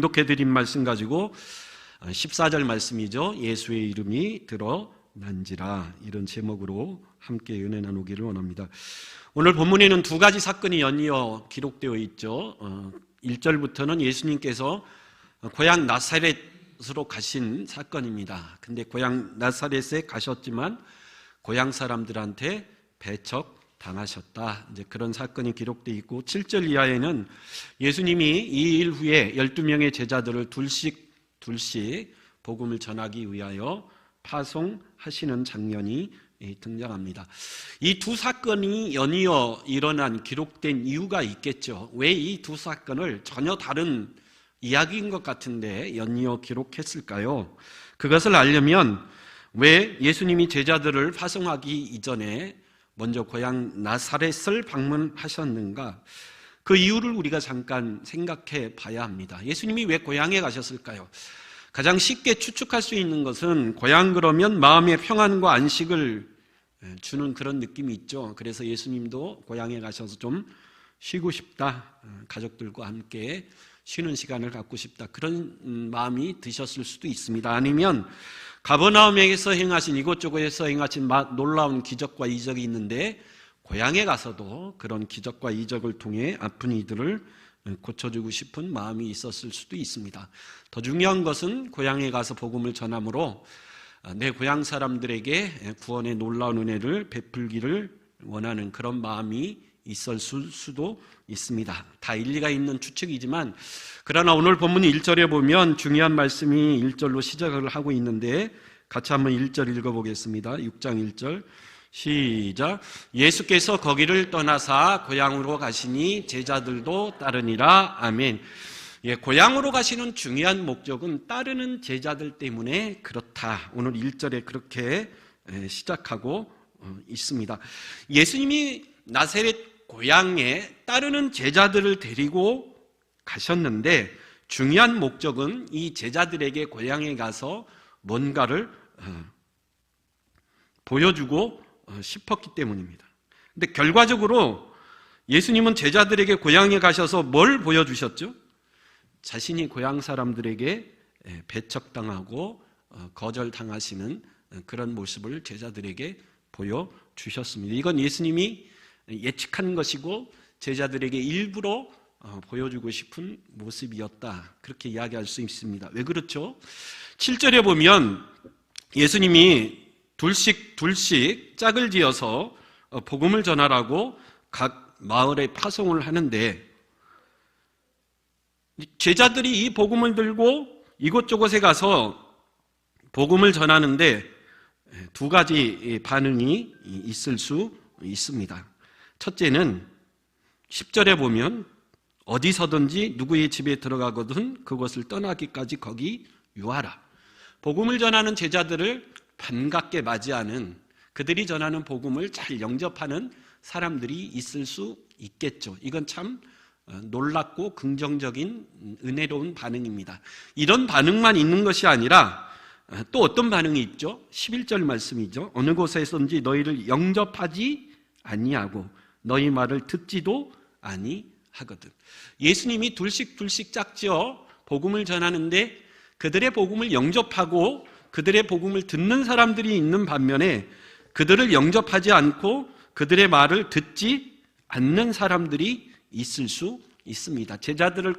봉독해드린 말씀 가지고 14절 말씀이죠. 예수의 이름이 드러난지라, 이런 제목으로 함께 은혜 나누기를 원합니다. 오늘 본문에는 두 가지 사건이 연이어 기록되어 있죠. 1절부터는 예수님께서 고향 나사렛으로 가신 사건입니다. 근데 고향 나사렛에 가셨지만 고향 사람들한테 배척 당하셨다, 이제 그런 사건이 기록되어 있고, 7절 이하에는 예수님이 이 일 후에 12명의 제자들을 둘씩 복음을 전하기 위하여 파송하시는 장면이 등장합니다. 이 두 사건이 연이어 일어난 기록된 이유가 있겠죠. 왜 이 두 사건을 전혀 다른 이야기인 것 같은데 연이어 기록했을까요? 그것을 알려면 왜 예수님이 제자들을 파송하기 이전에 먼저 고향 나사렛을 방문하셨는가, 그 이유를 우리가 잠깐 생각해 봐야 합니다. 예수님이 왜 고향에 가셨을까요? 가장 쉽게 추측할 수 있는 것은, 고향 그러면 마음의 평안과 안식을 주는 그런 느낌이 있죠. 그래서 예수님도 고향에 가셔서 좀 쉬고 싶다, 가족들과 함께 쉬는 시간을 갖고 싶다, 그런 마음이 드셨을 수도 있습니다. 아니면 가버나움에서 행하신, 이곳저곳에서 행하신 놀라운 기적과 이적이 있는데 고향에 가서도 그런 기적과 이적을 통해 아픈 이들을 고쳐주고 싶은 마음이 있었을 수도 있습니다. 더 중요한 것은 고향에 가서 복음을 전함으로 내 고향 사람들에게 구원의 놀라운 은혜를 베풀기를 원하는 그런 마음이 있었을 수도 있습니다. 다 일리가 있는 추측이지만, 그러나 오늘 본문 1절에 보면 중요한 말씀이 1절로 시작을 하고 있는데, 같이 한번 1절 읽어보겠습니다. 6장 1절 시작. 예수께서 거기를 떠나사 고향으로 가시니 제자들도 따르니라. 아멘. 고향으로 가시는 중요한 목적은 따르는 제자들 때문에 그렇다. 오늘 1절에 그렇게 시작하고 있습니다. 예수님이 나사렛 고향에 따르는 제자들을 데리고 가셨는데, 중요한 목적은 이 제자들에게 고향에 가서 뭔가를 보여주고 싶었기 때문입니다. 근데 결과적으로 예수님은 제자들에게 고향에 가셔서 뭘 보여주셨죠? 자신이 고향 사람들에게 배척당하고 거절당하시는 그런 모습을 제자들에게 보여주셨습니다. 이건 예수님이 예측한 것이고 제자들에게 일부러 보여주고 싶은 모습이었다, 그렇게 이야기할 수 있습니다. 왜 그렇죠? 7절에 보면 예수님이 둘씩 짝을 지어서 복음을 전하라고 각 마을에 파송을 하는데, 제자들이 이 복음을 들고 이곳저곳에 가서 복음을 전하는데 두 가지 반응이 있을 수 있습니다. 첫째는 10절에 보면 어디서든지 누구의 집에 들어가거든 그곳을 떠나기까지 거기 유하라. 복음을 전하는 제자들을 반갑게 맞이하는, 그들이 전하는 복음을 잘 영접하는 사람들이 있을 수 있겠죠. 이건 참 놀랍고 긍정적인 은혜로운 반응입니다. 이런 반응만 있는 것이 아니라 또 어떤 반응이 있죠? 11절 말씀이죠. 어느 곳에서든지 너희를 영접하지 아니하고 너희 말을 듣지도 아니하거든. 예수님이 둘씩 짝지어 복음을 전하는데 그들의 복음을 영접하고 그들의 복음을 듣는 사람들이 있는 반면에 그들을 영접하지 않고 그들의 말을 듣지 않는 사람들이 있을 수 있습니다. 제자들을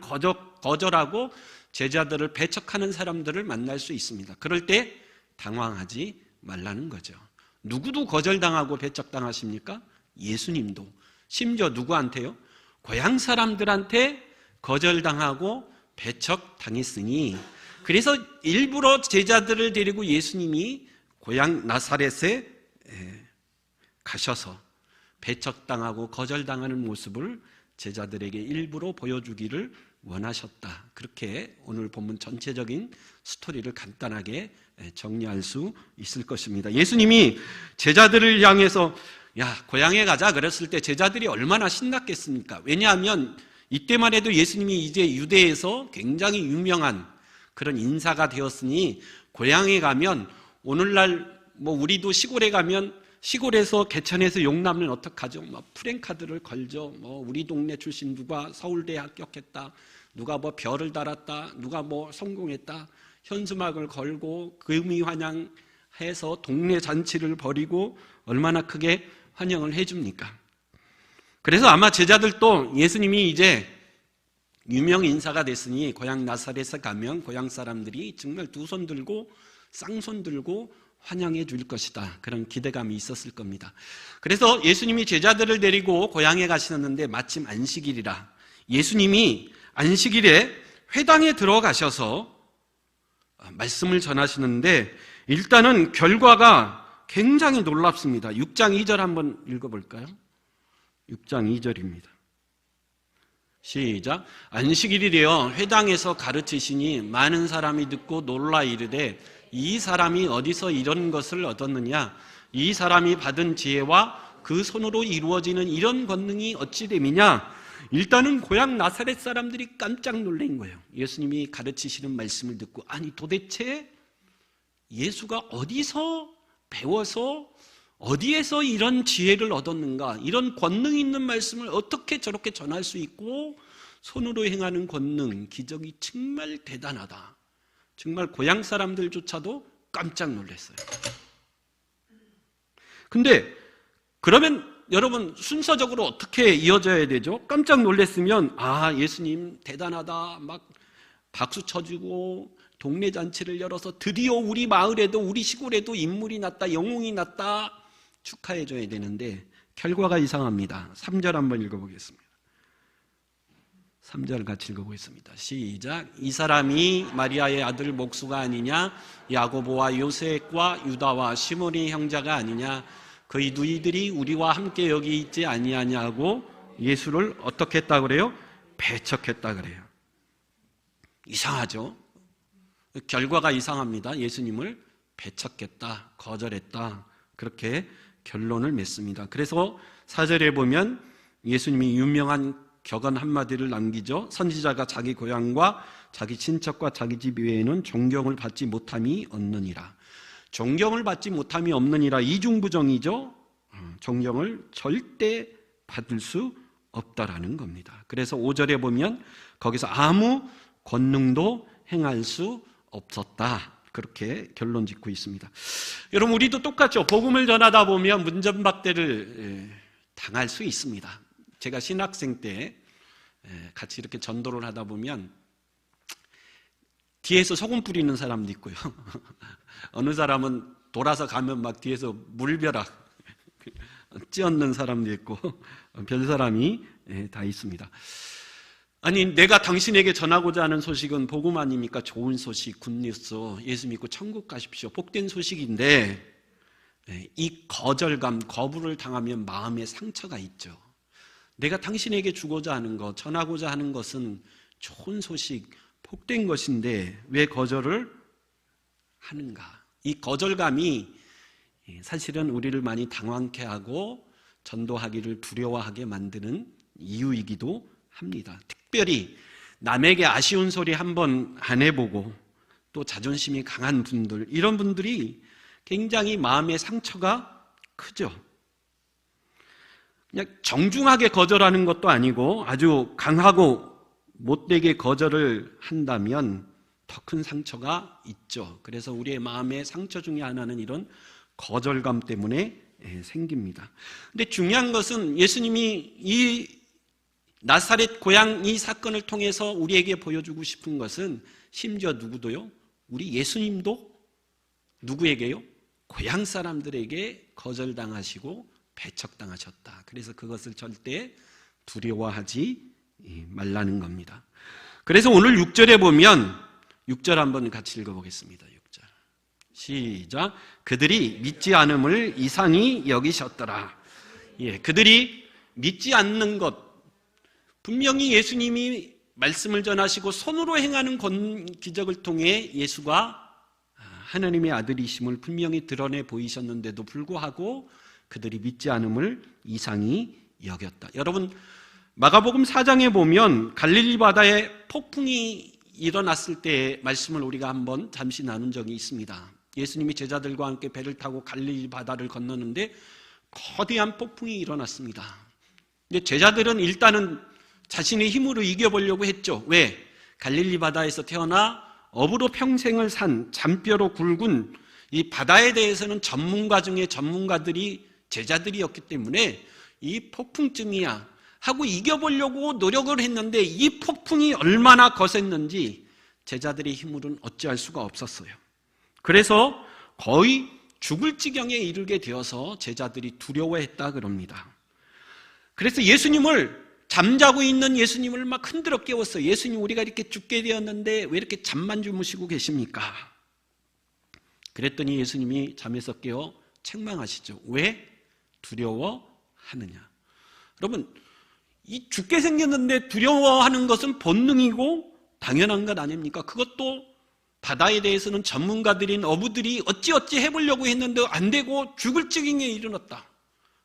거절하고 제자들을 배척하는 사람들을 만날 수 있습니다. 그럴 때 당황하지 말라는 거죠. 누구도 거절당하고 배척당하십니까? 예수님도. 심지어 누구한테요? 고향 사람들한테 거절당하고 배척당했으니, 그래서 일부러 제자들을 데리고 예수님이 고향 나사렛에 가셔서 배척당하고 거절당하는 모습을 제자들에게 일부러 보여주기를 원하셨다. 그렇게 오늘 본문 전체적인 스토리를 간단하게 정리할 수 있을 것입니다. 예수님이 제자들을 향해서 고향에 가자 그랬을 때 제자들이 얼마나 신났겠습니까? 왜냐하면 이때만 해도 예수님이 이제 유대에서 굉장히 유명한 그런 인사가 되었으니, 고향에 가면 오늘날 우리도 시골에 가면 시골에서 개천에서 용남면 어떡하죠? 프랜카드를 걸죠. 우리 동네 출신 누가 서울대에 합격했다, 누가 뭐 별을 달았다, 누가 뭐 성공했다, 현수막을 걸고 금이 환영해서 동네 잔치를 벌이고 얼마나 크게 환영을 해줍니까? 그래서 아마 제자들도 예수님이 이제 유명 인사가 됐으니 고향 나사렛에 가면 고향 사람들이 정말 두 손 들고 쌍손 들고 환영해 줄 것이다, 그런 기대감이 있었을 겁니다. 그래서 예수님이 제자들을 데리고 고향에 가시는데 마침 안식일이라 예수님이 안식일에 회당에 들어가셔서 말씀을 전하시는데 일단은 결과가 굉장히 놀랍습니다. 6장 2절 한번 읽어볼까요? 6장 2절입니다. 시작. 안식일이되어 회당에서 가르치시니 많은 사람이 듣고 놀라 이르되 이 사람이 어디서 이런 것을 얻었느냐? 이 사람이 받은 지혜와 그 손으로 이루어지는 이런 권능이 어찌 됨이냐? 일단은 고향 나사렛 사람들이 깜짝 놀란 거예요. 예수님이 가르치시는 말씀을 듣고 아니 도대체 예수가 어디서 배워서 어디에서 이런 지혜를 얻었는가? 이런 권능 있는 말씀을 어떻게 저렇게 전할 수 있고 손으로 행하는 권능, 기적이 정말 대단하다. 정말 고향 사람들조차도 깜짝 놀랐어요. 근데 그러면 여러분 순서적으로 어떻게 이어져야 되죠? 깜짝 놀랐으면 아 예수님 대단하다 막 박수 쳐주고 동네 잔치를 열어서 드디어 우리 마을에도 우리 시골에도 인물이 났다, 영웅이 났다 축하해줘야 되는데 결과가 이상합니다. 3절 한번 읽어보겠습니다. 3절 같이 읽어보겠습니다. 시작. 이 사람이 마리아의 아들 목수가 아니냐? 야고보와 요셉과 유다와 시몬의 형제가 아니냐? 그의 누이들이 우리와 함께 여기 있지 아니하냐고 예수를 어떻게 했다 그래요? 배척했다 그래요. 이상하죠? 결과가 이상합니다. 예수님을 배척했다, 거절했다, 그렇게 결론을 맺습니다. 그래서 4절에 보면 예수님이 유명한 격언 한마디를 남기죠. 선지자가 자기 고향과 자기 친척과 자기 집 외에는 존경을 받지 못함이 없느니라. 존경을 받지 못함이 없느니라 이중부정이죠. 존경을 절대 받을 수 없다라는 겁니다. 그래서 5절에 보면 거기서 아무 권능도 행할 수 없었다, 그렇게 결론 짓고 있습니다. 여러분 우리도 똑같죠. 복음을 전하다 보면 문전박대를 당할 수 있습니다. 제가 신학생 때 같이 이렇게 전도를 하다 보면 뒤에서 소금 뿌리는 사람도 있고요. 어느 사람은 돌아서 가면 막 뒤에서 물벼락 찧는 사람도 있고 별 사람이 다 있습니다. 아니 내가 당신에게 전하고자 하는 소식은 복음 아닙니까? 좋은 소식, 굿뉴스, 예수 믿고 천국 가십시오, 복된 소식인데 이 거절감, 거부를 당하면 마음에 상처가 있죠. 내가 당신에게 주고자 하는 것, 전하고자 하는 것은 좋은 소식, 복된 것인데 왜 거절을 하는가? 이 거절감이 사실은 우리를 많이 당황케 하고 전도하기를 두려워하게 만드는 이유이기도 합니다. 특별히 남에게 아쉬운 소리 한번 안 해보고 또 자존심이 강한 분들, 이런 분들이 굉장히 마음의 상처가 크죠. 그냥 정중하게 거절하는 것도 아니고 아주 강하고 못되게 거절을 한다면 더 큰 상처가 있죠. 그래서 우리의 마음의 상처 중에 하나는 이런 거절감 때문에 생깁니다. 근데 중요한 것은 예수님이 이 나사렛 고향 이 사건을 통해서 우리에게 보여주고 싶은 것은 심지어 누구도요? 우리 예수님도 누구에게요? 고향 사람들에게 거절당하시고 배척당하셨다. 그래서 그것을 절대 두려워하지 말라는 겁니다. 그래서 오늘 6절에 보면 6절 한번 같이 읽어보겠습니다. 6절 시작. 그들이 믿지 않음을 이상히 여기셨더라. 그들이 믿지 않는 것, 분명히 예수님이 말씀을 전하시고 손으로 행하는 기적을 통해 예수가 하나님의 아들이심을 분명히 드러내 보이셨는데도 불구하고 그들이 믿지 않음을 이상히 여겼다. 여러분 마가복음 4장에 보면 갈릴리 바다에 폭풍이 일어났을 때의 말씀을 우리가 한번 잠시 나눈 적이 있습니다. 예수님이 제자들과 함께 배를 타고 갈릴리 바다를 건너는데 거대한 폭풍이 일어났습니다. 근데 제자들은 일단은 자신의 힘으로 이겨보려고 했죠. 왜? 갈릴리 바다에서 태어나 어부로 평생을 산 잔뼈로 굵은 이 바다에 대해서는 전문가 중에 전문가들이 제자들이었기 때문에 이 폭풍쯤이야 하고 이겨보려고 노력을 했는데 이 폭풍이 얼마나 거셌는지 제자들의 힘으로는 어찌할 수가 없었어요. 그래서 거의 죽을 지경에 이르게 되어서 제자들이 두려워했다 그럽니다. 그래서 예수님을, 잠자고 있는 예수님을 막 흔들어 깨웠어요. 예수님, 우리가 이렇게 죽게 되었는데 왜 이렇게 잠만 주무시고 계십니까? 그랬더니 예수님이 잠에서 깨어 책망하시죠. 왜 두려워하느냐? 여러분, 이 죽게 생겼는데 두려워하는 것은 본능이고 당연한 것 아닙니까? 그것도 바다에 대해서는 전문가들인 어부들이 어찌어찌 해보려고 했는데 안 되고 죽을 지경에 이르렀다.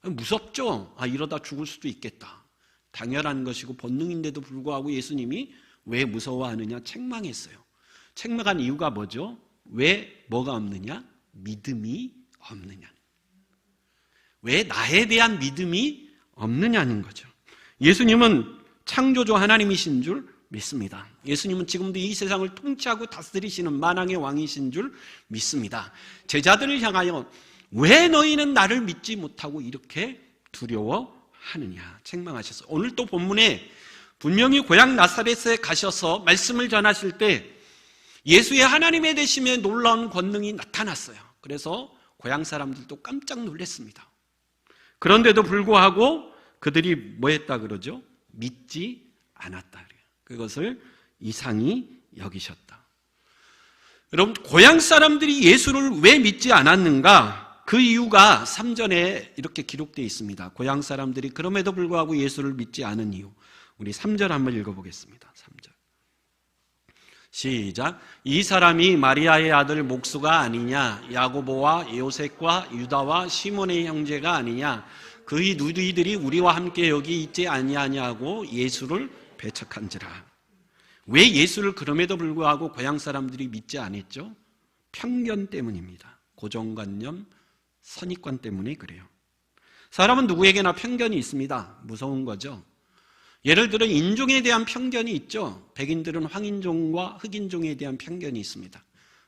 무섭죠? 이러다 죽을 수도 있겠다. 당연한 것이고 본능인데도 불구하고 예수님이 왜 무서워하느냐 책망했어요. 책망한 이유가 뭐죠? 왜 뭐가 없느냐? 믿음이 없느냐. 왜 나에 대한 믿음이 없느냐는 거죠. 예수님은 창조주 하나님이신 줄 믿습니다. 예수님은 지금도 이 세상을 통치하고 다스리시는 만왕의 왕이신 줄 믿습니다. 제자들을 향하여 왜 너희는 나를 믿지 못하고 이렇게 두려워하느냐 책망하셨어요. 오늘 또 본문에 분명히 고향 나사렛에 가셔서 말씀을 전하실 때 예수의 하나님의 되심에 놀라운 권능이 나타났어요. 그래서 고향 사람들도 깜짝 놀랐습니다. 그런데도 불구하고 그들이 뭐 했다 그러죠? 믿지 않았다 그래요. 그것을 이상히 여기셨다. 여러분, 고향 사람들이 예수를 왜 믿지 않았는가? 그 이유가 3절에 이렇게 기록되어 있습니다. 고향 사람들이 그럼에도 불구하고 예수를 믿지 않은 이유. 우리 3절 한번 읽어보겠습니다. 3절. 시작. 이 사람이 마리아의 아들 목수가 아니냐? 야고보와 요셉과 유다와 시몬의 형제가 아니냐? 그의 누이들이 우리와 함께 여기 있지 아니하냐고 예수를 배척한지라. 왜 예수를 그럼에도 불구하고 고향 사람들이 믿지 않았죠? 편견 때문입니다. 고정관념, 선입관 때문에 그래요. 사람은 누구에게나 편견이 있습니다. 무서운 거죠. 예를 들어 인종에 대한 편견이 있죠. 백인들은 황인종과 흑인종에 대한 편견이 있습니다.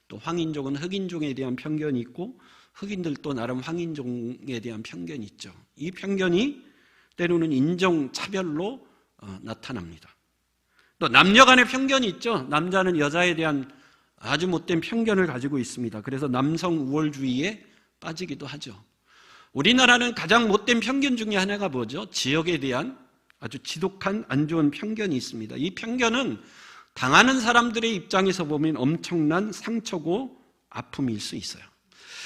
또 황인종은 흑인종에 대한 편견이 있고 흑인들도 나름 황인종에 대한 편견이 있죠. 이 편견이 때로는 인종차별로 나타납니다. 또 남녀 간의 편견이 있죠. 남자는 여자에 대한 아주 못된 편견을 가지고 있습니다. 그래서 남성 우월주의에 빠지기도 하죠. 우리나라는 가장 못된 편견 중에 하나가 뭐죠? 지역에 대한 아주 지독한 안 좋은 편견이 있습니다. 이 편견은 당하는 사람들의 입장에서 보면 엄청난 상처고 아픔일 수 있어요.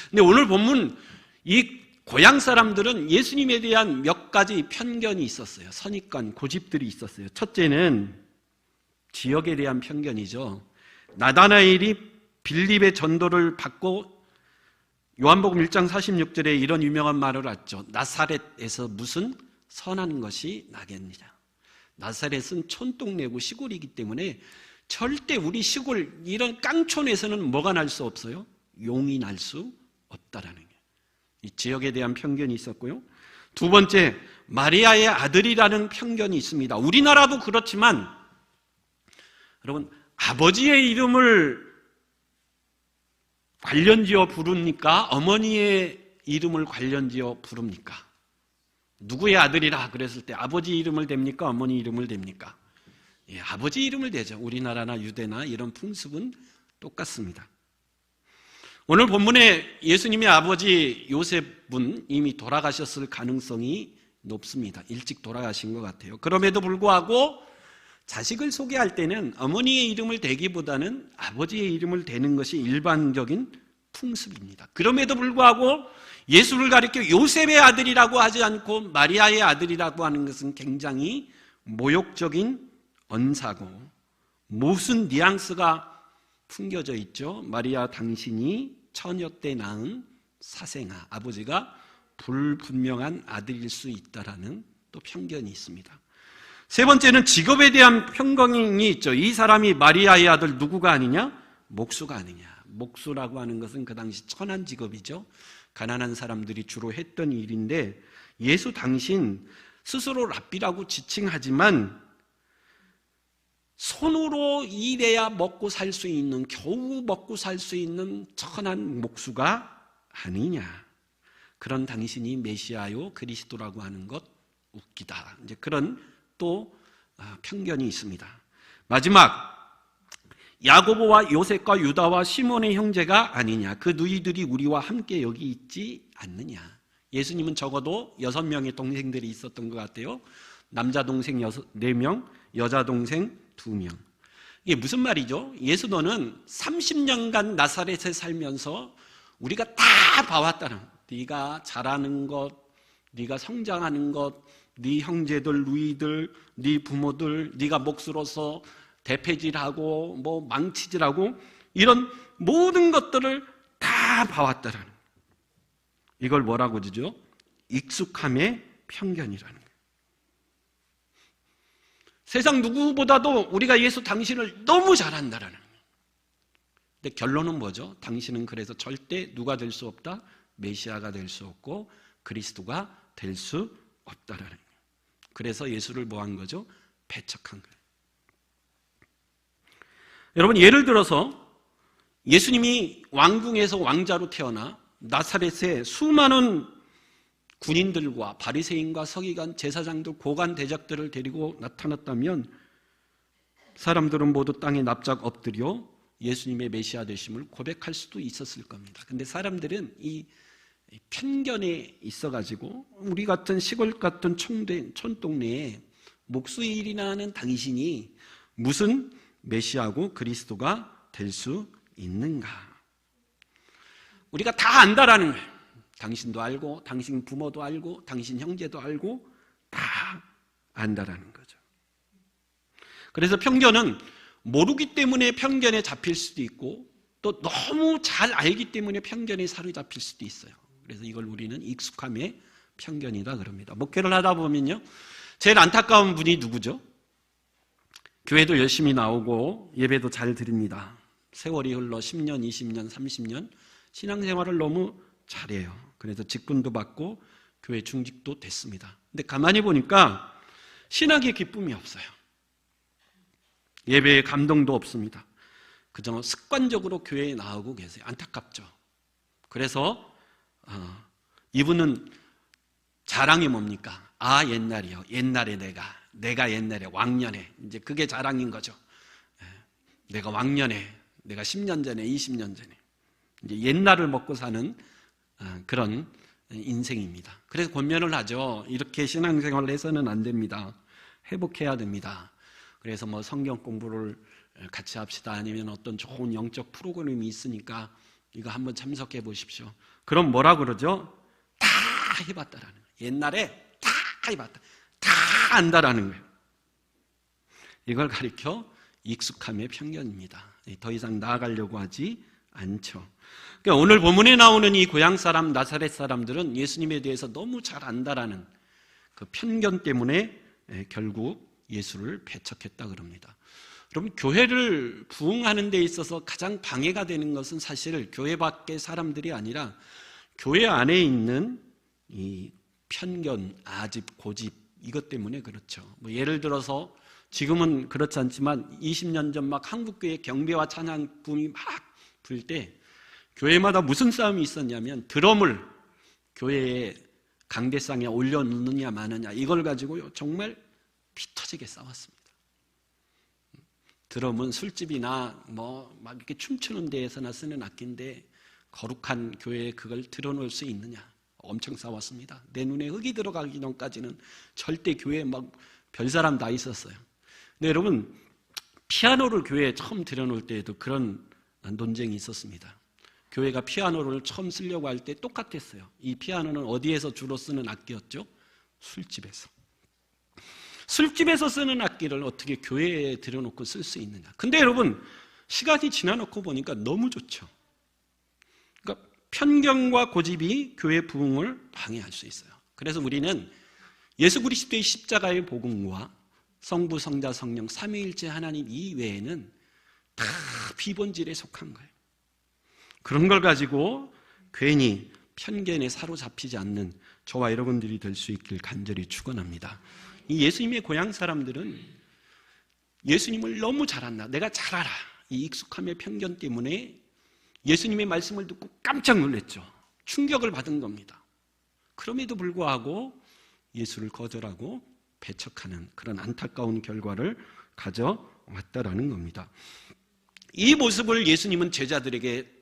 근데 오늘 본문 이 고향 사람들은 예수님에 대한 몇 가지 편견이 있었어요. 선입관, 고집들이 있었어요. 첫째는 지역에 대한 편견이죠. 나다나엘이 빌립의 전도를 받고 요한복음 1장 46절에 이런 유명한 말을 했죠. 나사렛에서 무슨 선한 것이 나겠느냐. 나사렛은 촌동네고 시골이기 때문에 절대 우리 시골 이런 깡촌에서는 뭐가 날 수 없어요? 용이 날 수 없다라는 거예요. 이 지역에 대한 편견이 있었고요. 두 번째, 마리아의 아들이라는 편견이 있습니다. 우리나라도 그렇지만 여러분, 아버지의 이름을 관련지어 부릅니까? 어머니의 이름을 관련지어 부릅니까? 누구의 아들이라 그랬을 때 아버지 이름을 댑니까? 어머니 이름을 댑니까? 예, 아버지 이름을 대죠. 우리나라나 유대나 이런 풍습은 똑같습니다. 오늘 본문에 예수님의 아버지 요셉은 이미 돌아가셨을 가능성이 높습니다. 일찍 돌아가신 것 같아요. 그럼에도 불구하고 자식을 소개할 때는 어머니의 이름을 대기보다는 아버지의 이름을 대는 것이 일반적인 풍습입니다. 그럼에도 불구하고 예수를 가리켜 요셉의 아들이라고 하지 않고 마리아의 아들이라고 하는 것은 굉장히 모욕적인 언사고 무슨 뉘앙스가 풍겨져 있죠. 마리아 당신이 처녀 때 낳은 사생아, 아버지가 불분명한 아들일 수 있다라는 또 편견이 있습니다. 세 번째는 직업에 대한 편견이 있죠. 이 사람이 마리아의 아들 누구가 아니냐? 목수가 아니냐. 목수라고 하는 것은 그 당시 천한 직업이죠. 가난한 사람들이 주로 했던 일인데 예수 당신 스스로 랍비라고 지칭하지만 손으로 일해야 먹고 살 수 있는, 겨우 먹고 살 수 있는 천한 목수가 아니냐. 그런 당신이 메시아요 그리스도라고 하는 것 웃기다. 이제 그런 또 편견이 있습니다. 마지막, 야고보와 요셉과 유다와 시몬의 형제가 아니냐. 그 너희들이 우리와 함께 여기 있지 않느냐. 예수님은 적어도 6명의 동생들이 있었던 것 같아요. 남자 동생 4명, 여자 동생 2명. 이게 무슨 말이죠? 예수님은 30년간 나사렛에 살면서 우리가 다 봐왔다는, 네가 잘하는 것, 네가 성장하는 것, 네 형제들, 누이들, 네 부모들, 네가 목수로서 대패질하고 뭐 망치질하고 이런 모든 것들을 다 봐왔다는, 이걸 뭐라고 그러죠? 익숙함의 편견이라는 거예요. 세상 누구보다도 우리가 예수 당신을 너무 잘 안다라는 거예요. 근데 결론은 뭐죠? 당신은 그래서 절대 누가 될 수 없다? 메시아가 될 수 없고 그리스도가 될 수 없다라는 거예요. 그래서 예수를 뭐 한 거죠? 배척한 거예요. 여러분, 예를 들어서 예수님이 왕궁에서 왕자로 태어나 나사렛에 수많은 군인들과 바리새인과 서기관, 제사장들, 고관, 대작들을 데리고 나타났다면 사람들은 모두 땅에 납작 엎드려 예수님의 메시아 되심을 고백할 수도 있었을 겁니다. 근데 사람들은 이 편견에 있어가지고 우리 같은 시골 같은 촌동네에 목수일이나 하는 당신이 무슨 메시아고 그리스도가 될 수 있는가? 우리가 다 안다라는 거예요. 당신도 알고, 당신 부모도 알고, 당신 형제도 알고, 다 안다라는 거죠. 그래서 편견은 모르기 때문에 편견에 잡힐 수도 있고, 또 너무 잘 알기 때문에 편견에 사로잡힐 수도 있어요. 그래서 이걸 우리는 익숙함의 편견이다 그럽니다. 목회를 하다 보면요, 제일 안타까운 분이 누구죠? 교회도 열심히 나오고 예배도 잘 드립니다. 세월이 흘러 10년, 20년, 30년 신앙생활을 너무 잘해요. 그래서 직분도 받고 교회 중직도 됐습니다. 근데 가만히 보니까 신학의 기쁨이 없어요. 예배에 감동도 없습니다. 그저 습관적으로 교회에 나오고 계세요. 안타깝죠. 그래서 이분은 자랑이 뭡니까? 아, 옛날이요. 옛날에 내가 옛날에 왕년에, 이제 그게 자랑인 거죠. 내가 왕년에, 내가 10년 전에, 20년 전에, 이제 옛날을 먹고 사는 그런 인생입니다. 그래서 권면을 하죠. 이렇게 신앙생활을 해서는 안 됩니다. 회복해야 됩니다. 그래서 뭐 성경 공부를 같이 합시다. 아니면 어떤 좋은 영적 프로그램이 있으니까 이거 한번 참석해 보십시오. 그럼 뭐라 그러죠? 다 해봤다라는 거예요. 옛날에 다 해봤다. 다 안다라는 거예요. 이걸 가리켜 익숙함의 편견입니다. 더 이상 나아가려고 하지 않죠. 그러니까 오늘 본문에 나오는 이 고향 사람, 나사렛 사람들은 예수님에 대해서 너무 잘 안다라는 그 편견 때문에 결국 예수를 배척했다 그럽니다. 여러분, 교회를 부흥하는 데 있어서 가장 방해가 되는 것은 사실 교회 밖의 사람들이 아니라 교회 안에 있는 이 편견, 아집, 고집, 이것 때문에 그렇죠. 뭐 예를 들어서 지금은 그렇지 않지만 20년 전 막 한국교회 경배와 찬양 붐이 막 불 때 교회마다 무슨 싸움이 있었냐면 드럼을 교회에 강대상에 올려놓느냐 마느냐, 이걸 가지고 정말 피 터지게 싸웠습니다. 드럼은 술집이나 뭐 막 이렇게 춤추는 데에서나 쓰는 악기인데 거룩한 교회에 그걸 들어놓을 수 있느냐, 엄청 싸웠습니다. 내 눈에 흙이 들어가기 전까지는 절대 교회에 막 별사람 다 있었어요. 근데 여러분, 피아노를 교회에 처음 들여놓을 때에도 그런 논쟁이 있었습니다. 교회가 피아노를 처음 쓰려고 할 때 똑같았어요. 이 피아노는 어디에서 주로 쓰는 악기였죠? 술집에서. 술집에서 쓰는 악기를 어떻게 교회에 들여놓고 쓸 수 있느냐. 근데 여러분, 시간이 지나놓고 보니까 너무 좋죠. 그러니까 편견과 고집이 교회 부흥을 방해할 수 있어요. 그래서 우리는 예수 그리스도의 십자가의 복음과 성부, 성자, 성령, 삼위일체 하나님 이외에는 다 비본질에 속한 거예요. 그런 걸 가지고 괜히 편견에 사로잡히지 않는 저와 여러분들이 될 수 있길 간절히 축원합니다. 이 예수님의 고향 사람들은 예수님을 너무 잘 안다, 내가 잘 알아, 이 익숙함의 편견 때문에 예수님의 말씀을 듣고 깜짝 놀랐죠. 충격을 받은 겁니다. 그럼에도 불구하고 예수를 거절하고 배척하는 그런 안타까운 결과를 가져왔다라는 겁니다. 이 모습을 예수님은 제자들에게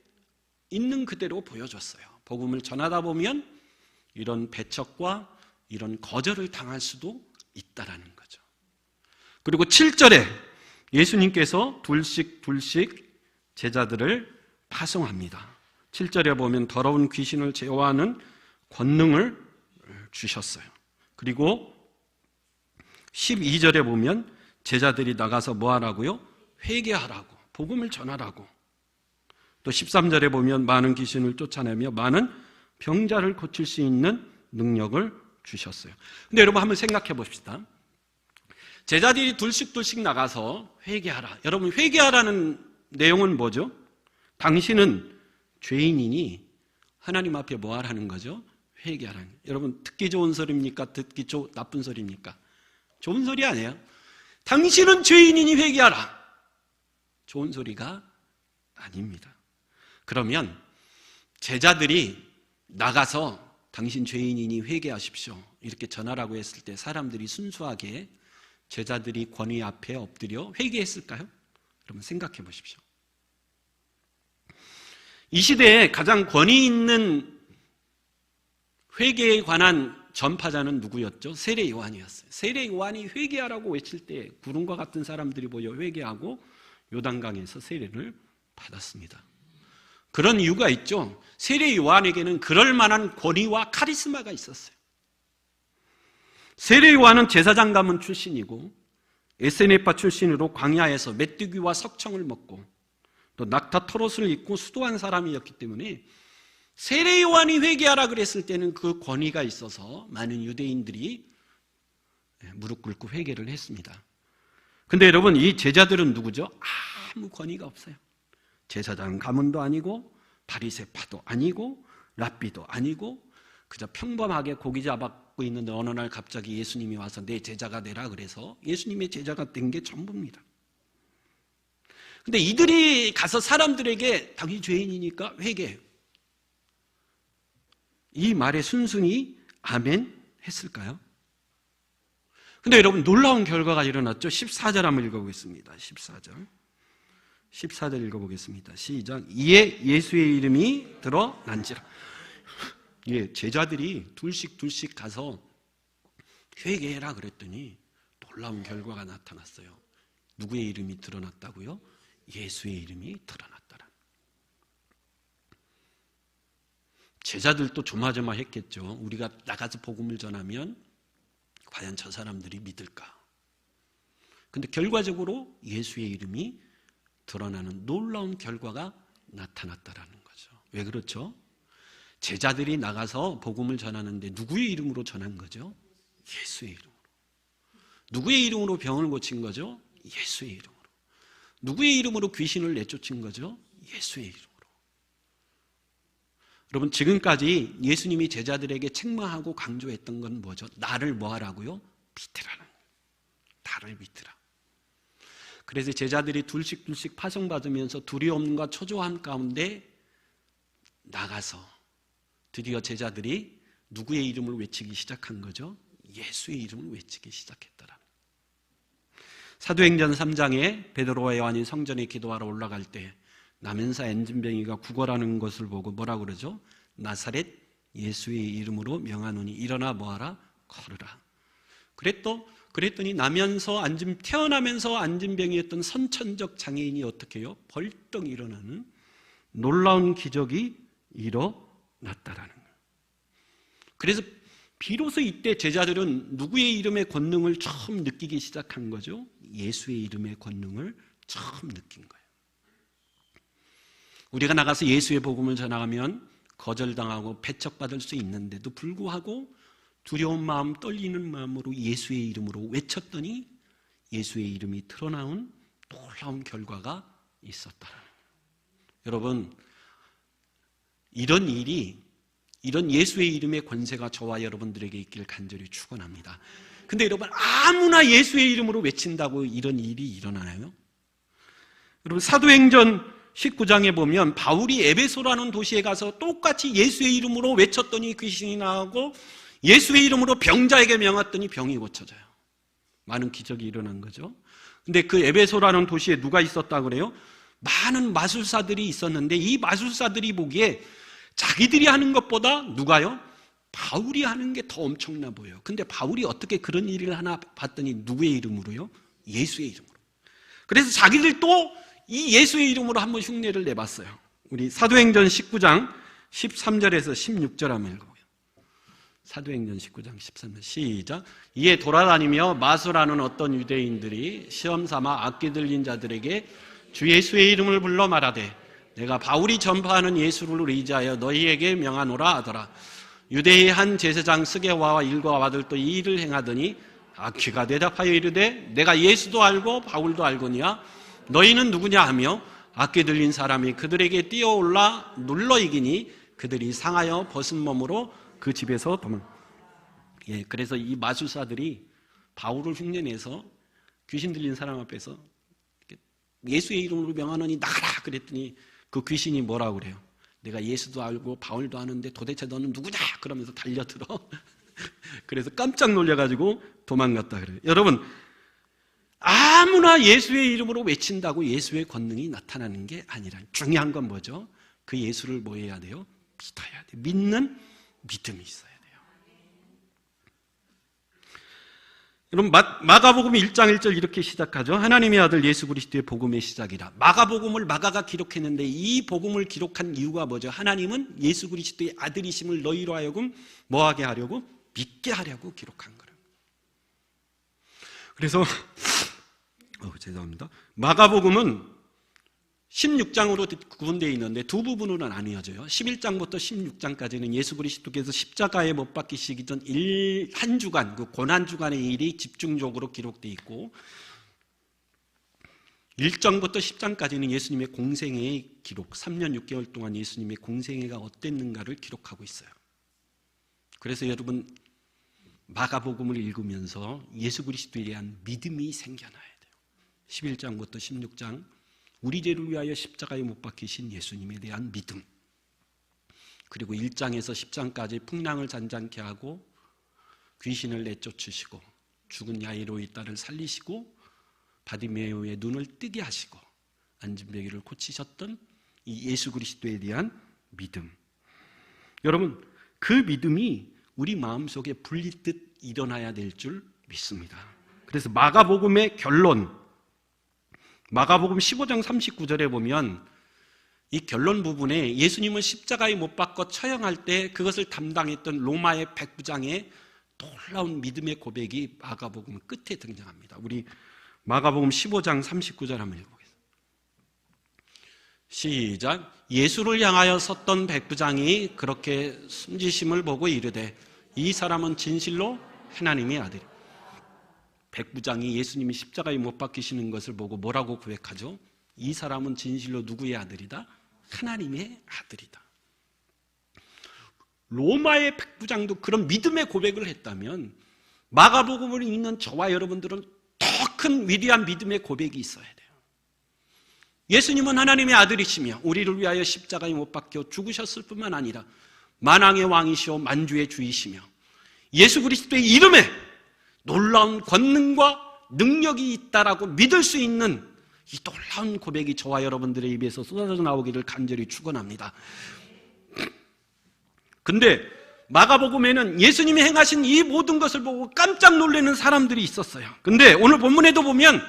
있는 그대로 보여줬어요. 복음을 전하다 보면 이런 배척과 이런 거절을 당할 수도 있다라는 거죠. 그리고 7절에 예수님께서 둘씩 제자들을 파송합니다. 7절에 보면 더러운 귀신을 제어하는 권능을 주셨어요. 그리고 12절에 보면 제자들이 나가서 뭐 하라고요? 회개하라고, 복음을 전하라고. 또 13절에 보면 많은 귀신을 쫓아내며 많은 병자를 고칠 수 있는 능력을 주셨어요. 근데 여러분 한번 생각해 봅시다. 제자들이 둘씩 나가서 회개하라. 여러분, 회개하라는 내용은 뭐죠? 당신은 죄인이니 하나님 앞에 뭐 하라는 거죠? 회개하라는. 여러분, 듣기 좋은 소리입니까? 듣기 나쁜 소리입니까? 좋은 소리 아니에요. 당신은 죄인이니 회개하라. 좋은 소리가 아닙니다. 그러면 제자들이 나가서 당신 죄인이니 회개하십시오, 이렇게 전하라고 했을 때 사람들이 순수하게 제자들이 권위 앞에 엎드려 회개했을까요? 여러분 생각해 보십시오. 이 시대에 가장 권위 있는 회개에 관한 전파자는 누구였죠? 세례 요한이었어요. 세례 요한이 회개하라고 외칠 때 구름과 같은 사람들이 모여 회개하고 요단강에서 세례를 받았습니다. 그런 이유가 있죠. 세례 요한에게는 그럴 만한 권위와 카리스마가 있었어요. 세례 요한은 제사장 가문 출신이고 에세네파 출신으로 광야에서 메뚜기와 석청을 먹고 또 낙타 털옷을 입고 수도한 사람이었기 때문에 세례 요한이 회개하라 그랬을 때는 그 권위가 있어서 많은 유대인들이 무릎 꿇고 회개를 했습니다. 근데 여러분, 이 제자들은 누구죠? 아무 권위가 없어요. 제사장 가문도 아니고 바리새파도 아니고 랍비도 아니고 그저 평범하게 고기 잡고 있는데 어느 날 갑자기 예수님이 와서 내 제자가 되라 그래서 예수님의 제자가 된 게 전부입니다. 근데 이들이 가서 사람들에게 당신 죄인이니까 회개해요, 이 말에 순순히 아멘 했을까요? 근데 여러분, 놀라운 결과가 일어났죠. 14절 한번 읽어보겠습니다. 14절 읽어보겠습니다. 시작. 이에 예수의 이름이 드러난지라. 예, 제자들이 둘씩 가서 회개해라 그랬더니 놀라운 결과가 나타났어요. 누구의 이름이 드러났다고요? 예수의 이름이 드러났더라. 제자들도 조마조마했겠죠. 우리가 나가서 복음을 전하면 과연 저 사람들이 믿을까? 근데 결과적으로 예수의 이름이 드러나는 놀라운 결과가 나타났다라는 거죠. 왜 그렇죠? 제자들이 나가서 복음을 전하는데 누구의 이름으로 전한 거죠? 예수의 이름으로. 누구의 이름으로 병을 고친 거죠? 예수의 이름으로. 누구의 이름으로 귀신을 내쫓은 거죠? 예수의 이름으로. 여러분, 지금까지 예수님이 제자들에게 책망하고 강조했던 건 뭐죠? 나를 뭐 하라고요? 믿으라는 거예요. 나를 믿으라. 그래서 제자들이 둘씩 파송받으면서 두려움과 초조함 가운데 나가서 드디어 제자들이 누구의 이름을 외치기 시작한 거죠? 예수의 이름을 외치기 시작했더라. 사도행전 3장에 베드로와 요한이 성전에 기도하러 올라갈 때 나면사 엔진뱅이가 구걸하는 것을 보고 뭐라 그러죠? 나사렛 예수의 이름으로 명하노니 일어나 뭐하라? 걸으라. 그랬더니 태어나면서 안진병이었던 선천적 장애인이 어떻게 해요? 벌떡 일어나는 놀라운 기적이 일어났다라는 거예요. 그래서 비로소 이때 제자들은 누구의 이름의 권능을 처음 느끼기 시작한 거죠? 예수의 이름의 권능을 처음 느낀 거예요. 우리가 나가서 예수의 복음을 전하면 거절당하고 배척받을 수 있는데도 불구하고 두려운 마음, 떨리는 마음으로 예수의 이름으로 외쳤더니 예수의 이름이 드러나온 놀라운 결과가 있었다라는 거예요. 여러분, 이런 예수의 이름의 권세가 저와 여러분들에게 있기를 간절히 축원합니다. 근데 여러분, 아무나 예수의 이름으로 외친다고 이런 일이 일어나나요? 여러분, 사도행전 19장에 보면 바울이 에베소라는 도시에 가서 똑같이 예수의 이름으로 외쳤더니 귀신이 나오고 예수의 이름으로 병자에게 명했더니 병이 고쳐져요. 많은 기적이 일어난 거죠. 근데 그 에베소라는 도시에 누가 있었다고 그래요? 많은 마술사들이 있었는데 이 마술사들이 보기에 자기들이 하는 것보다 누가요? 바울이 하는 게 더 엄청나 보여요. 근데 바울이 어떻게 그런 일을 하나 봤더니 누구의 이름으로요? 예수의 이름으로. 그래서 자기들도 이 예수의 이름으로 한번 흉내를 내봤어요. 우리 사도행전 19장 13절에서 16절 한번 읽어보게요. 사도행전 19장 13절 시작. 이에 돌아다니며 마술하는 어떤 유대인들이 시험삼아 악기 들린 자들에게 주 예수의 이름을 불러 말하되 내가 바울이 전파하는 예수를 의지하여 너희에게 명하노라 하더라. 유대의 한 제사장 스게와와 일과 아들도 이 일을 행하더니 악귀가 대답하여 이르되 내가 예수도 알고 바울도 알거니와 너희는 누구냐 하며 악귀 들린 사람이 그들에게 뛰어올라 눌러 이기니 그들이 상하여 벗은 몸으로 그 집에서 그래서 이 마술사들이 바울을 흉내내서 귀신 들린 사람 앞에서 예수의 이름으로 명하노니 나가라 그랬더니 그 귀신이 뭐라고 그래요? 내가 예수도 알고 바울도 아는데 도대체 너는 누구냐? 그러면서 달려들어. 그래서 깜짝 놀려가지고 도망갔다 그래요. 여러분, 아무나 예수의 이름으로 외친다고 예수의 권능이 나타나는 게 아니라 중요한 건 뭐죠? 그 예수를 뭐 해야 돼요? 믿어야 돼요. 믿는 믿음이 있어야 돼요. 여러분, 마가복음 1장 1절 이렇게 시작하죠. 하나님의 아들 예수 그리스도의 복음의 시작이라. 마가복음을 마가가 기록했는데 이 복음을 기록한 이유가 뭐죠? 하나님은 예수 그리스도의 아들이심을 너희로 하여금 뭐하게 하려고? 믿게 하려고 기록한 거예요. 그래서 죄송합니다. 마가복음은 16장으로 구분되어 있는데 두 부분으로 나뉘어져요. 11장부터 16장까지는 예수 그리스도께서 십자가에 못 박히시기 전 한 주간, 그 고난주간의 일이 집중적으로 기록되어 있고 1장부터 10장까지는 예수님의 공생애의 기록, 3년 6개월 동안 예수님의 공생애가 어땠는가를 기록하고 있어요. 그래서 여러분, 마가복음을 읽으면서 예수 그리스도에 대한 믿음이 생겨나야 돼요. 11장부터 16장 우리 죄를 위하여 십자가에 못 박히신 예수님에 대한 믿음, 그리고 1장에서 10장까지 풍랑을 잔잔케 하고 귀신을 내쫓으시고 죽은 야이로의 딸을 살리시고 바디메오의 눈을 뜨게 하시고 안진뱅이를 고치셨던 이 예수 그리스도에 대한 믿음. 여러분, 그 믿음이 우리 마음속에 불리듯 일어나야 될 줄 믿습니다. 그래서 마가복음의 결론, 마가복음 15장 39절에 보면 이 결론 부분에 예수님을 십자가에 못 박고 처형할 때 그것을 담당했던 로마의 백부장의 놀라운 믿음의 고백이 마가복음 끝에 등장합니다. 우리 마가복음 15장 39절 한번 읽어보겠습니다. 시작. 예수를 향하여 섰던 백부장이 그렇게 숨지심을 보고 이르되 이 사람은 진실로 하나님의 아들. 백부장이 예수님이 십자가에 못 박히시는 것을 보고 뭐라고 고백하죠? 이 사람은 진실로 누구의 아들이다? 하나님의 아들이다. 로마의 백부장도 그런 믿음의 고백을 했다면 마가복음을 읽는 저와 여러분들은 더 큰 위대한 믿음의 고백이 있어야 돼요. 예수님은 하나님의 아들이시며 우리를 위하여 십자가에 못 박혀 죽으셨을 뿐만 아니라 만왕의 왕이시오 만주의 주이시며 예수 그리스도의 이름에 놀라운 권능과 능력이 있다라고 믿을 수 있는 이 놀라운 고백이 저와 여러분들의 입에서 쏟아져 나오기를 간절히 축원합니다. 근데 마가복음에는 예수님이 행하신 이 모든 것을 보고 깜짝 놀라는 사람들이 있었어요. 근데 오늘 본문에도 보면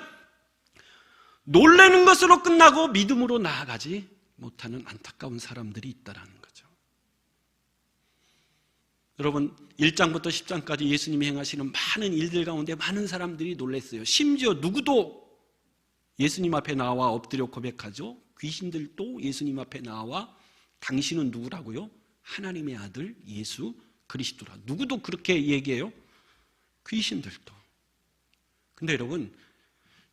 놀라는 것으로 끝나고 믿음으로 나아가지 못하는 안타까운 사람들이 있다라는 거죠. 여러분, 1장부터 10장까지 예수님이 행하시는 많은 일들 가운데 많은 사람들이 놀랐어요. 심지어 누구도 예수님 앞에 나와 엎드려 고백하죠. 귀신들도 예수님 앞에 나와 당신은 누구라고요? 하나님의 아들 예수 그리스도라. 누구도 그렇게 얘기해요? 귀신들도. 근데 여러분,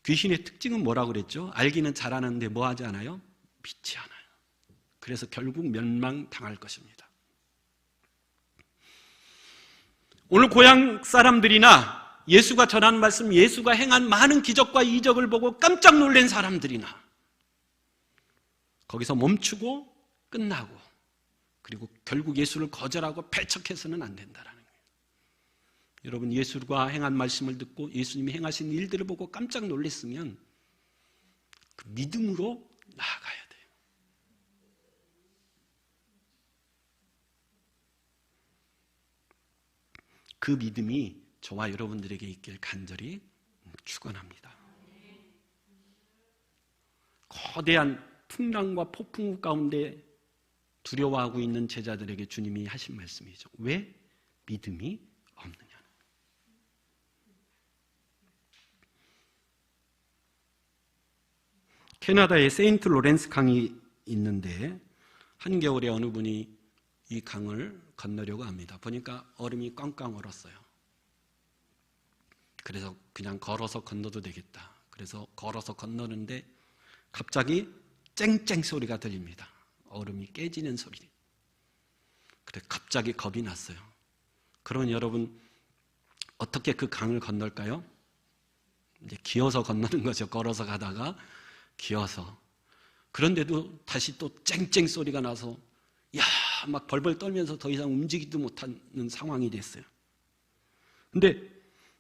귀신의 특징은 뭐라고 그랬죠? 알기는 잘하는데 뭐 하지 않아요? 믿지 않아요. 그래서 결국 멸망당할 것입니다. 오늘 고향 사람들이나 예수가 전한 말씀, 예수가 행한 많은 기적과 이적을 보고 깜짝 놀란 사람들이나 거기서 멈추고 끝나고 그리고 결국 예수를 거절하고 배척해서는 안 된다라는 거예요. 여러분, 예수가 행한 말씀을 듣고 예수님이 행하신 일들을 보고 깜짝 놀랐으면 그 믿음으로 나아가야 돼요. 그 믿음이 저와 여러분들에게 있길 간절히 축원합니다. 거대한 풍랑과 폭풍 가운데 두려워하고 있는 제자들에게 주님이 하신 말씀이죠. 왜 믿음이 없느냐. 캐나다에 세인트 로렌스 강이 있는데 한겨울에 어느 분이 이 강을 건너려고 합니다. 보니까 얼음이 꽝꽝 얼었어요. 그래서 그냥 걸어서 건너도 되겠다. 그래서 걸어서 건너는데 갑자기 쨍쨍 소리가 들립니다. 얼음이 깨지는 소리. 그래 갑자기 겁이 났어요. 그러면 여러분 어떻게 그 강을 건널까요? 이제 기어서 건너는 거죠. 걸어서 가다가 기어서. 그런데도 다시 또 쨍쨍 소리가 나서 막 벌벌 떨면서 더 이상 움직이지도 못하는 상황이 됐어요. 근데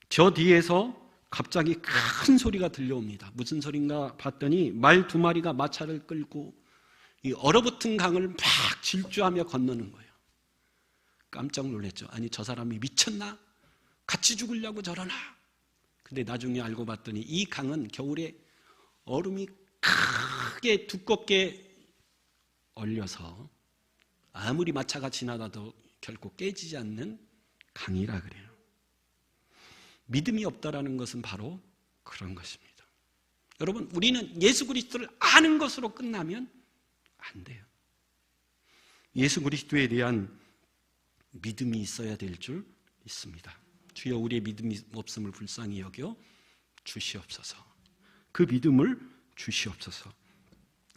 저 뒤에서 갑자기 큰 소리가 들려옵니다. 무슨 소린가 봤더니 말 2마리가 마차를 끌고 이 얼어붙은 강을 막 질주하며 건너는 거예요. 깜짝 놀랐죠. 아니 저 사람이 미쳤나? 같이 죽으려고 저러나? 근데 나중에 알고 봤더니 이 강은 겨울에 얼음이 크게 두껍게 얼려서 아무리 마차가 지나가도 결코 깨지지 않는 강이라 그래요. 믿음이 없다라는 것은 바로 그런 것입니다. 여러분, 우리는 예수 그리스도를 아는 것으로 끝나면 안 돼요. 예수 그리스도에 대한 믿음이 있어야 될 줄 믿습니다. 주여 우리의 믿음이 없음을 불쌍히 여겨 주시옵소서. 그 믿음을 주시옵소서.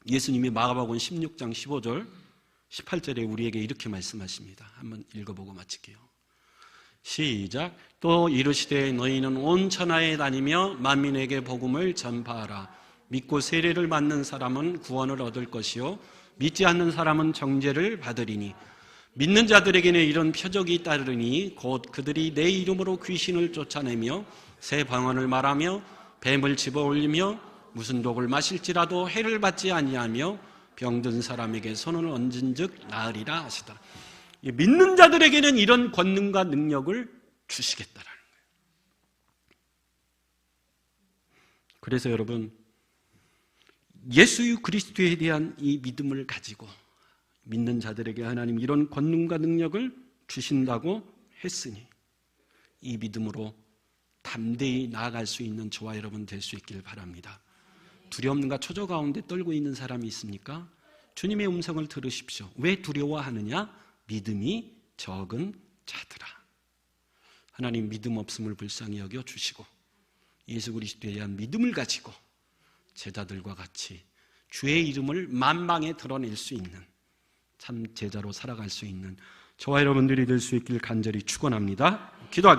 예수님이 마가복음 16장 15절 18절에 우리에게 이렇게 말씀하십니다. 한번 읽어보고 마칠게요. 시작. 또 이르시되 너희는 온 천하에 다니며 만민에게 복음을 전파하라. 믿고 세례를 받는 사람은 구원을 얻을 것이요 믿지 않는 사람은 정죄를 받으리니 믿는 자들에게는 이런 표적이 따르니 곧 그들이 내 이름으로 귀신을 쫓아내며 새 방언을 말하며 뱀을 집어올리며 무슨 독을 마실지라도 해를 받지 아니하며 병든 사람에게 손을 얹은즉 나으리라 하시더라. 믿는 자들에게는 이런 권능과 능력을 주시겠다라는 거예요. 그래서 여러분, 예수 그리스도에 대한 이 믿음을 가지고 믿는 자들에게 하나님 이런 권능과 능력을 주신다고 했으니 이 믿음으로 담대히 나아갈 수 있는 저와 여러분 될 수 있길 바랍니다. 두려움과 초조 가운데 떨고 있는 사람이 있습니까? 주님의 음성을 들으십시오. 왜 두려워하느냐? 믿음이 적은 자들아. 하나님 믿음 없음을 불쌍히 여겨 주시고 예수 그리스도에 대한 믿음을 가지고 제자들과 같이 주의 이름을 만방에 드러낼 수 있는 참 제자로 살아갈 수 있는 저와 여러분들이 될 수 있길 간절히 축원합니다. 기도하겠습니다.